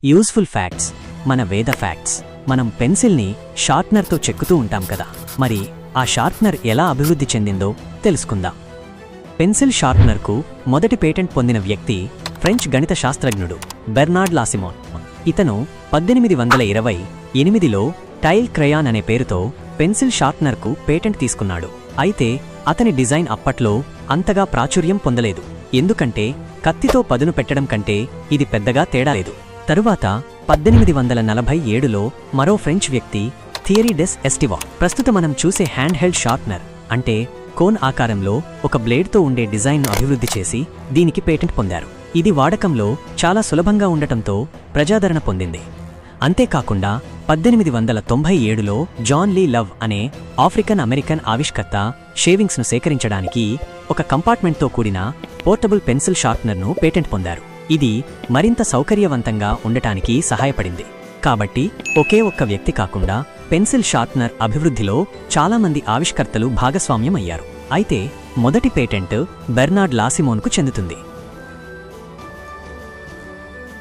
Useful facts, మన వేద facts. మనం పెన్సిల్ని షార్ప్నర్తో చెక్కుతూ ఉంటాం కదా, మరి ఆ షార్ప్నర్ ఎలా అభివృద్ధి చెందిందో తెలుసుకుందాం. పెన్సిల్ షార్ప్నర్కు మొదటి పేటెంట్ పొందిన వ్యక్తి ఫ్రెంచ్ గణిత శాస్త్రజ్ఞుడు బెర్నార్డ్ లాసిమోన్. ఇతను 1828లో టైల్ క్రయాన్ అనే పేరుతో పెన్సిల్ షార్ప్నర్కు పేటెంట్ తీసుకున్నాడు. అయితే అతని డిజైన్ అప్పట్లో అంతగా ప్రాచుర్యం పొందలేదు, ఎందుకంటే కత్తితో పదును పెట్టడం కంటే ఇది పెద్దగా తేడా లేదు. తరువాత 1847లో మరో ఫ్రెంచ్ వ్యక్తి థియరీ డెస్ ఎస్టివా ప్రస్తుతం మనం చూసే హ్యాండ్ హెల్డ్ షార్ప్నర్ అంటే కోన్ ఆకారంలో ఒక బ్లేడ్తో ఉండే డిజైన్ను అభివృద్ధి చేసి దీనికి పేటెంట్ పొందారు. ఇది వాడకంలో చాలా సులభంగా ఉండటంతో ప్రజాదరణ పొందింది. అంతేకాకుండా 1897లో జాన్ లీ లవ్ అనే ఆఫ్రికన్ అమెరికన్ ఆవిష్కర్త షేవింగ్స్ను సేకరించడానికి ఒక కంపార్ట్మెంట్తో కూడిన పోర్టబుల్ పెన్సిల్ షార్ప్నర్ను పేటెంట్ పొందారు. ఇది మరింత సౌకర్యవంతంగా ఉండటానికి సహాయపడింది. కాబట్టి ఒకే ఒక్క వ్యక్తి కాకుండా పెన్సిల్ షార్ప్నర్ అభివృద్ధిలో చాలామంది ఆవిష్కర్తలు భాగస్వామ్యం అయ్యారు. అయితే మొదటి పేటెంట్ బెర్నార్డ్ లాసిమోన్కు చెందుతుంది.